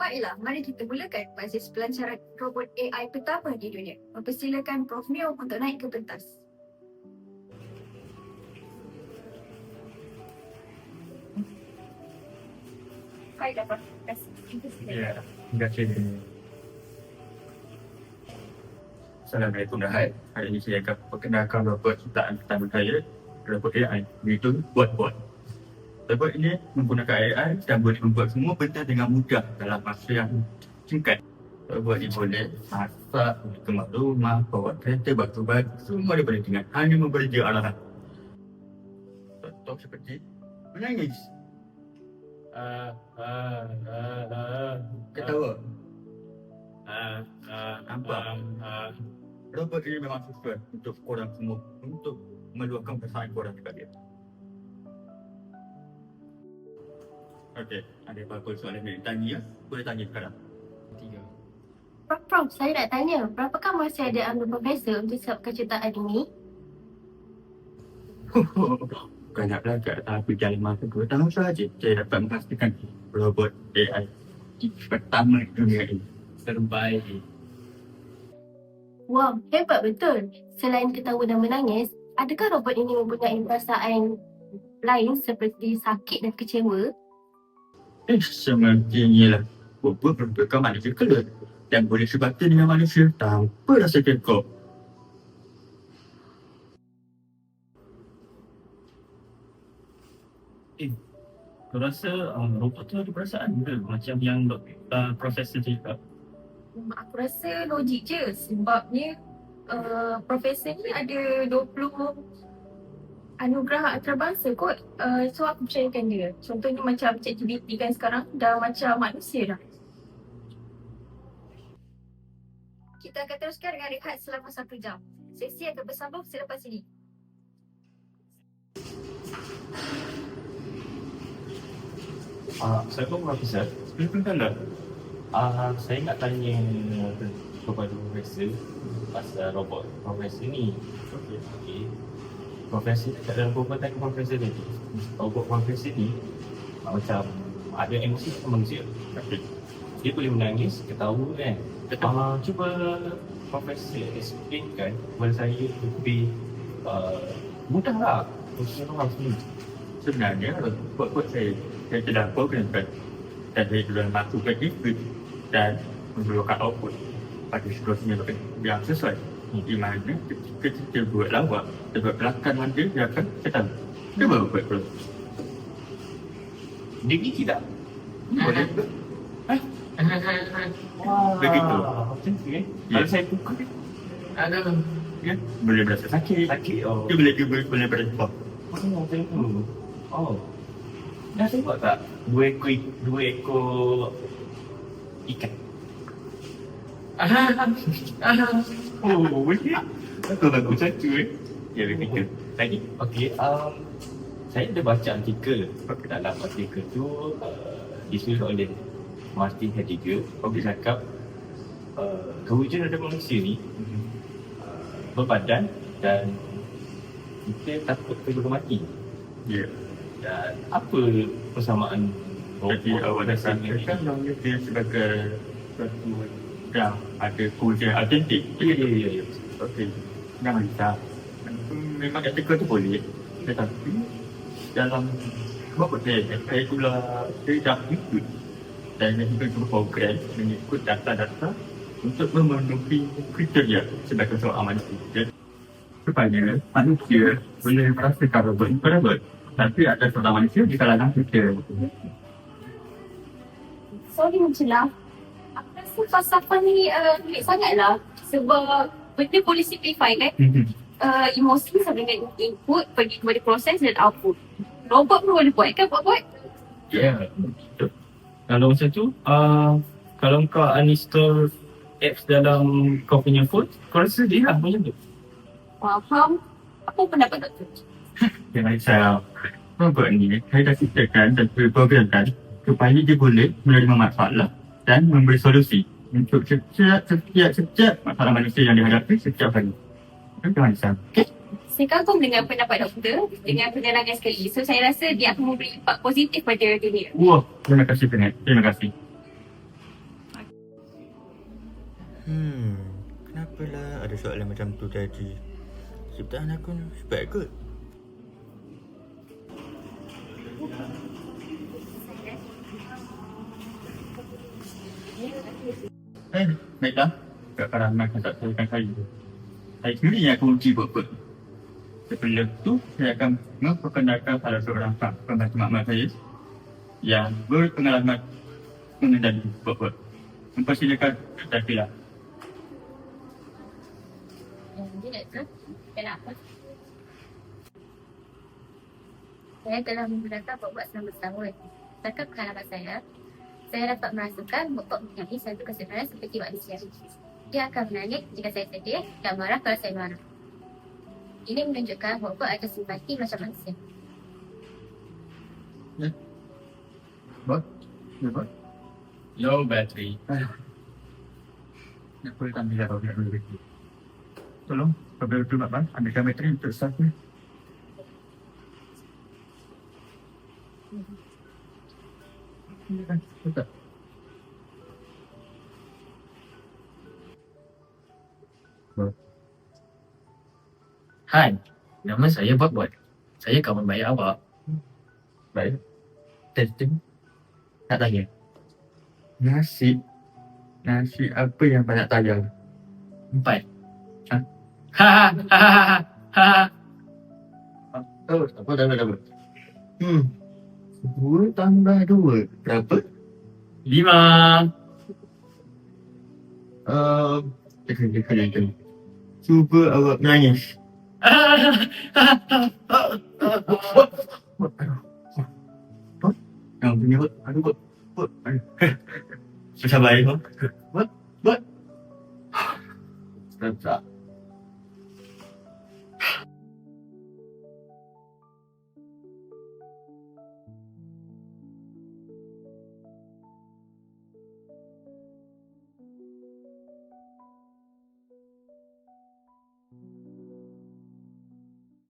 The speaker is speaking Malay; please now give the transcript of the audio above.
Baiklah, mari kita mulakan basis pelancaran robot AI pertama di dunia. Mempersilakan Prof Mio untuk naik ke pentas. Baiklah, Prof. Terima kasih. Ya, terima kasih. Assalamualaikum dan hari ini saya akan perkenalkan robot ciptaan pertama saya, robot AI, iaitu Bot. Robot ini menggunakan AI dan boleh membuat semua benda dengan mudah dalam masa yang singkat. Robot ini boleh masak, kemas rumah, bawa kereta, batu batu, semua dia boleh dengan hanya memberi dia arahan. Contoh seperti menangis, ketawa, nampak. Robot ini memang sesuai untuk korang semua, untuk meluahkan perasaan korang dekat dia. Okey, ada apa-apa soalan yang nak tanya? Boleh tanya sekarang. 3. Prof, saya nak tanya, berapakah masa ada ambil profesor untuk siapkan ciptaan ini? Bukan nak belagak, tapi dalam masa 2 tahun sahaja saya dapat memastikan robot AI pertama di dunia ini. Terbaik. Wow, hebat betul. Selain ketawa dan menangis, adakah robot ini mempunyai perasaan lain seperti sakit dan kecewa? Semestinya lah. Robot merupakan manusia kelak dan boleh sebata dengan manusia tanpa rasa kekok. Kau rasa robot tu ada perasaan ke? Macam yang Profesor cakap. Aku rasa logik je sebabnya profesor ni ada 20 anugerah antarabangsa kot. So aku percayakan dia. Contohnya macam ChatGPT kan sekarang dah macam manusia dah. Kita akan teruskan dengan rehat selama 1 jam. Sesi akan bersambung selepas ini. Assalamualaikum Profesor. Sebelum saya nak tanya kepada Profesor pasal robot Profesor ni. Okey. Profesor ni kat dalam perbuatan ke Profesor tadi. Robot Profesor ni macam ada emosi macam manusia. Okey. Dia boleh menangis, ketawa kan. Cuba Profesor explainkan kepada saya lebih mudah lah untuk orang semua. Sebenarnya buat saya telah programkan dan saya sudah masukkan input dan mengeluarkan output pada seterusnya yang sesuai. Di mana ketika kita buat lawak, sebab belakangan dia akan ketawa. Dia baru buat dulu. Dia gigi tak? Boleh ke? Begitu. Macam tu Ya. Kalau saya pukul ada Ya, boleh berasa sakit. sakit. Dia boleh berasa Macam tu. Dah tengok tak? Dua ekor ikan. Boleh. Betul bagus satu Ya, begitu. Lagi. Okey, saya ada baca artikel. Dalam artikel tu disusun oleh Martin Heidegger. Dia cakap kewujudan manusia ni berbadan dan kita takut terlalu mati. Ya. Dan apa persamaan Jadi awak dah katakan bahawa dia sebagai satu yang ada kewujudan autentik. Ya. Okey, jangan risau. Memang artikel tu boleh. Tetapi dalam berapa saya dah ikut dan juga cuba program mengikut data-data untuk memenuhi kriteria sebagai seorang manusia. Supaya manusia boleh merasakan robot itu robot. Tapi ada seorang manusia di kalangan kita. Sorry mencelah. Aku rasa falsafah ni pelik sangatlah. Sebab benda boleh simplify kan. Emosi sama dengan input pergi kepada proses dan output. Robot pun boleh buat kan buat-buat. Ya, betul. Kalau macam tu, kalau kau uninstall apps dalam kau punya phone, kau rasa dia lah macam tu? Faham? Apa pendapat doktor? Jangan risau. Robot ni saya dah ciptakan dan programkan supaya dia boleh menerima masalah dan memberi solusi untuk setiap masalah manusia yang dihadapi setiap hari. Jangan risau. Okay? Saya kagum dengan pendapat doktor dengan penerangan sekali. So saya rasa dia akan memberi impak positif pada dunia. Wah, terima kasih banyak. Terima kasih. Kenapalah ada soalan macam tu tadi? Ciptaan aku hebat kot. Baiklah. Kak Rahman akan tak tahukan saya. Saya sendiri yang akan uji buat-buat. Sebelum tu, saya akan memperkenalkan salah seorang pembantu makmal saya yang berpengalaman mengendali buat-buat. Mempersilakan Dr. Fila. Direktur, kenapa? Saya telah menggunakan buat-buat selama setahun. Setakat pengalaman saya dapat merasakan buat-buat mempunyai satu kesedaran seperti manusia. Dia akan menangis jika saya sedih dan marah kalau saya marah. Ini menunjukkan buat-buat ada simpati macam manusia. Buat? Ya, buat? Low battery. Nak boleh ambil lah kalau nak lebih. Tolong, apabila tu Makmal, ambilkan bateri untuk staff ni. Betul. Hai, nama saya Buat-Buat. Saya kawan baik awak. Baik. Testing. Nak tanya. Nasi apa yang banyak tayang? 4. Ha? Ha ha ha ha ha. Oh, apa dah. 10 tambah 2 berapa? 5. Jangan. Cuba awak menangis. Yang punya buat. Aduh. Bersabar ya. Buat. Tak.